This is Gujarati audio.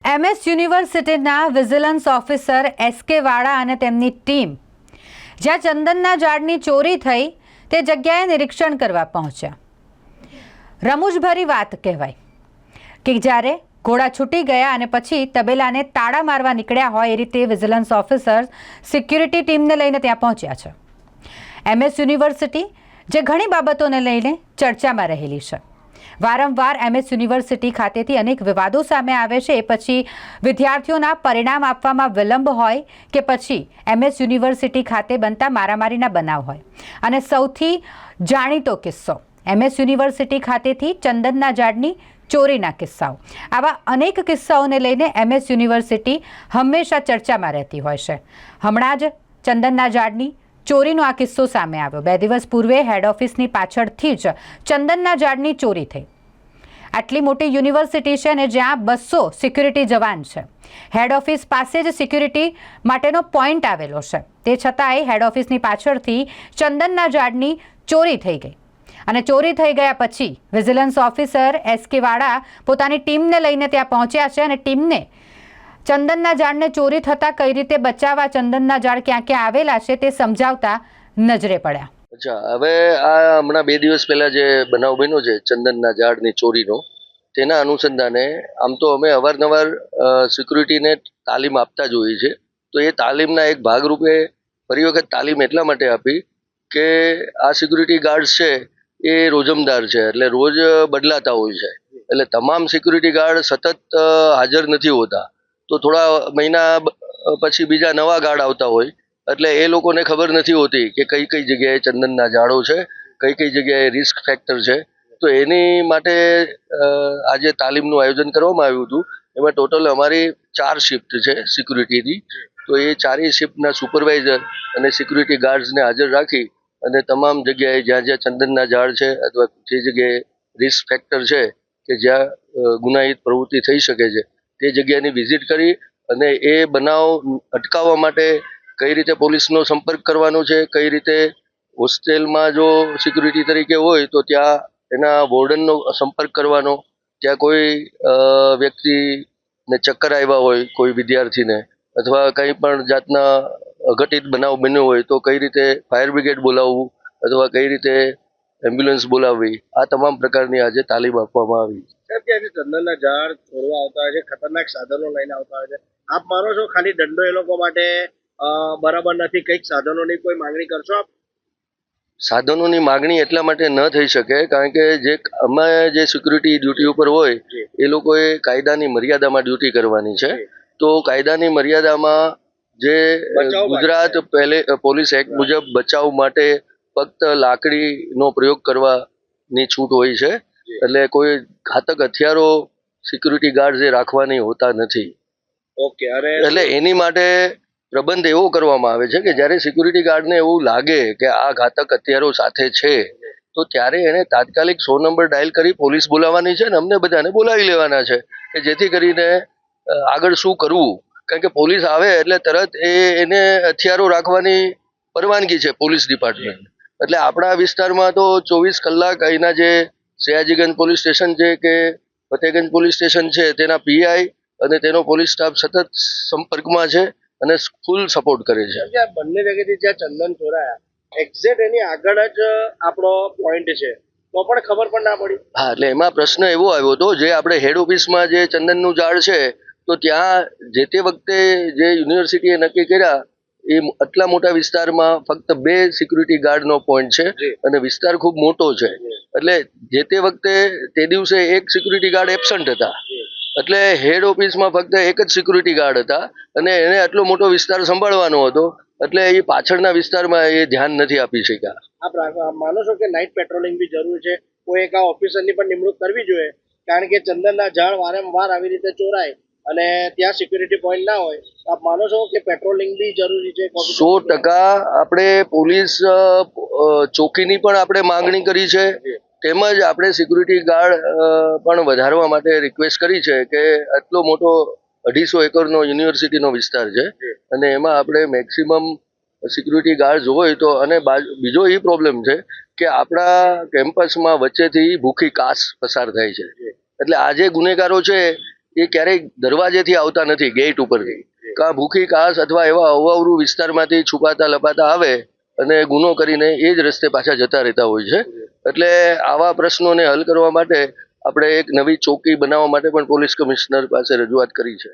MS યુનિવર્સિટીના વિજિલન્સ ઓફિસર SK વાળા અને તેમની ટીમ જ્યાં ચંદનના ઝાડની ચોરી થઈ તે જગ્યાએ નિરીક્ષણ કરવા પહોંચ્યા. રમૂજભરી વાત કહેવાય કે જ્યારે ઘોડા છૂટી ગયા અને પછી તબેલાને તાળા મારવા નીકળ્યા હોય એ રીતે વિજિલન્સ ઓફિસર સિક્યુરિટી ટીમને લઈને ત્યાં પહોંચ્યા છે. MS યુનિવર્સિટી જે ઘણી બાબતોને લઈને ચર્ચામાં રહેલી છે. વારંવાર MS યુનિવર્સિટી ખાતેથી અનેક વિવાદો સામે આવે છે. એ પછી વિદ્યાર્થીઓના પરિણામ આપવામાં વિલંબ હોય કે પછી MS યુનિવર્સિટી ખાતે બનતા મારામારીના બનાવ હોય. અને સૌથી જાણીતો કિસ્સો MS યુનિવર્સિટી ખાતેથી ચંદનના ઝાડની ચોરીના કિસ્સાઓ. આવા અનેક કિસ્સાઓને લઈને MS યુનિવર્સિટી હંમેશા ચર્ચામાં રહેતી હોય છે. હમણાં જ ચંદનના ઝાડની ચોરીનો આ કિસ્સો સામે આવ્યો. 2 દિવસ પૂર્વે હેડ ઓફિસની પાછળથી જ ચંદનના ઝાડની ચોરી થઈ. આટલી મોટી યુનિવર્સિટી છે ને જ્યાં 200 સિક્યુરિટી જવાન છે. હેડ ઓફિસ પાસે જ સિક્યુરિટી માટેનો પોઈન્ટ આવેલો છે. તે છતાંય હેડ ઓફિસની પાછળથી ચંદનના ઝાડની ચોરી થઈ ગઈ. અને ચોરી થઈ ગયા પછી વિજિલન્સ ઓફિસર SK વાળા પોતાની ટીમને લઈને ત્યાં પહોંચ્યા છે અને ટીમને ચંદનના ઝાડને ચોરી થતાં કઈ રીતે બચાવવા, ચંદનના ઝાડ ક્યાં ક્યાં આવેલા છે તે સમજાવતા નજરે પડ્યા. અચ્છા, હવે આ હમણાં 2 દિવસ પહેલા જે બનાવ બન્યો છે ચંદનના ઝાડની ચોરીનો, તેના અનુસંધાને આમ તો અમે અવારનવાર સિક્યુરિટીને તાલીમ આપતા જ હોઈએ છીએ. તો એ તાલીમના એક ભાગરૂપે ફરી વખત તાલીમ એટલા માટે આપી કે આ સિક્યુરિટી ગાર્ડ્સ છે એ રોજમદાર છે, એટલે રોજ બદલાતા હોય છે. એટલે તમામ સિક્યુરિટી ગાર્ડ સતત હાજર નથી હોતા. તો થોડા મહિના પછી બીજા નવા ગાર્ડ આવતા હોય, એટલે એ લોકોને ખબર નથી હોતી કે કઈ કઈ જગ્યાએ ચંદનના ઝાડો છે, કઈ કઈ જગ્યાએ રિસ્ક ફેક્ટર છે. તો એની માટે આજે તાલીમનું આયોજન કરવામાં આવ્યું હતું. એમાં ટોટલ અમારી 4 શિફ્ટ છે સિક્યુરિટીની. તો એ 4 શિફ્ટના સુપરવાઇઝર અને સિક્યુરિટી ગાર્ડ્સને હાજર રાખી અને તમામ જગ્યાએ જ્યાં જ્યાં ચંદનના ઝાડ છે અથવા જે જગ્યાએ રિસ્ક ફેક્ટર છે કે જ્યાં ગુનાહિત પ્રવૃત્તિ થઈ શકે છે તે જગ્યાની વિઝિટ કરી અને એ બનાવ અટકાવવા માટે કઈ રીતે પોલીસનો સંપર્ક કરવાનો છે, કઈ રીતે હોસ્ટેલમાં જો સિક્યુરિટી તરીકે હોય તો ત્યાં એના વોર્ડનનો સંપર્ક કરવાનો, ત્યાં કોઈ વ્યક્તિને ચક્કર આવ્યા હોય કોઈ વિદ્યાર્થીને અથવા કંઈ પણ જાતના અઘટિત બનાવ બન્યો હોય તો કઈ રીતે ફાયર બ્રિગેડ બોલાવવું અથવા કઈ રીતે એમ્બ્યુલન્સ બોલાવવી, આ તમામ પ્રકારની આજે તાલીમ આપવામાં આવી. ચંદનના ઝાડ છોડવા આવતા હોય છે, ખતરનાક સાધનો લઈને આવતા હોય છે. આપ માનો છો ખાલી દંડો એ લોકો માટે બરાબર નથી, કંઈક સાધનોની કોઈ માંગણી કરશો આપ? સાધનોની માગણી એટલા માટે ન થઈ શકે કારણ કે અમે જે સિક્યુરિટી ડ્યુટી ઉપર હોય એ લોકોએ કાયદાની મર્યાદામાં ડ્યુટી કરવાની છે. તો કાયદાની મર્યાદામાં જે ગુજરાત પોલીસ એક્ટ મુજબ બચાવ માટે ફક્ત લાકડીનો પ્રયોગ કરવાની છૂટ હોય છે. એટલે કોઈ ઘાતક હથિયારો સિક્યુરિટી ગાર્ડ રાખવાની હોતા નથી. ઓકે. એટલે એની માટે પ્રબંધ એવો કરવામાં આવે છે કે જ્યારે સિક્યુરિટી ગાર્ડને એવું લાગે કે આ ઘાતક હથિયારો સાથે છે તો ત્યારે એને તાત્કાલિક 100 નંબર ડાયલ કરી પોલીસ બોલાવવાની છે ને અમને બધાને બોલાવી લેવાના છે કે જેથી કરીને આગળ શું કરવું. કારણ કે પોલીસ આવે એટલે તરત એને હથિયારો રાખવાની પરવાનગી છે પોલીસ ડિપાર્ટમેન્ટ. એટલે આપણા વિસ્તારમાં તો 24 કલાક અહીંના જે સયાજીગંજ પોલીસ સ્ટેશન છે કે ફતેગંજ પોલીસ સ્ટેશન છે તેના PI અને તેનો પોલીસ સ્ટાફ સતત સંપર્કમાં છે અને ફૂલ સપોર્ટ કરે છે. બંને જગ્યાએથી જ્યાં ચંદન ચોરાયા એક્ઝેક્ટ એની આગળ જ આપણો પોઈન્ટ છે તો પણ ખબર પણ ના પડી. હા, એટલે એમાં પ્રશ્ન એવો આવ્યો હતો જે આપણે હેડ ઓફિસમાં જે ચંદનનું ઝાડ છે તો ત્યાં જે તે વખતે જે યુનિવર્સિટીએ નક્કી કર્યા એ આટલા મોટા વિસ્તારમાં ફક્ત 2 સિક્યુરિટી ગાર્ડનો પોઈન્ટ છે અને વિસ્તાર ખૂબ મોટો છે. એટલે જે તે વખતે તે દિવસે એક સિક્યુરિટી ગાર્ડ એબસન્ટ હતા. એટલે હેડ ઓફિસમાં ફક્ત એક જ સિક્યુરિટી ગાર્ડ હતા અને એને આટલો મોટો વિસ્તાર સંભાળવાનો હતો એટલે એ પાછળના વિસ્તારમાં એ ધ્યાન નથી આપી શક્યા. આપ માનો છો કે નાઇટ પેટ્રોલિંગ બી જરૂરી છે? કોઈ એક ઓફિસરની પણ નિમણૂક કરવી જોઈએ કારણ કે ચંદનના ઝાડ વારંવાર આવી રીતે ચોરાય અને ત્યાં સિક્યુરિટી પોઈન્ટ ના હોય. આપ માનો છો કે પેટ્રોલિંગ બી જરૂરી છે? 100% આપણે પોલીસ ચોકીની પણ આપણે માંગણી કરી છે. તેમજ આપણે સિક્યુરિટી ગાર્ડ પણ વધારવા માટે રિક્વેસ્ટ કરી છે કે આટલો મોટો 250 એકરનો યુનિવર્સિટીનો વિસ્તાર છે અને એમાં આપણે મેક્સિમમ સિક્યુરિટી ગાર્ડ હોય તો. અને બીજો એ પ્રોબ્લેમ છે કે આપણા કેમ્પસમાં વચ્ચેથી ભૂખી કાસ પસાર થાય છે. એટલે આ જે ગુનેગારો છે એ ક્યારેય દરવાજેથી આવતા નથી, ગેટ ઉપરથી. કાં ભૂખી કાસ અથવા એવા અવાવરું વિસ્તારમાંથી છુપાતા લપાતા આવે અને ગુનો કરીને એ જ રસ્તે પાછા જતા રહેતા હોય છે. એટલે આવા પ્રશ્નોને હલ કરવા માટે આપણે એક નવી ચોકી બનાવવા માટે પણ પોલીસ કમિશનર પાસે રજૂઆત કરી છે.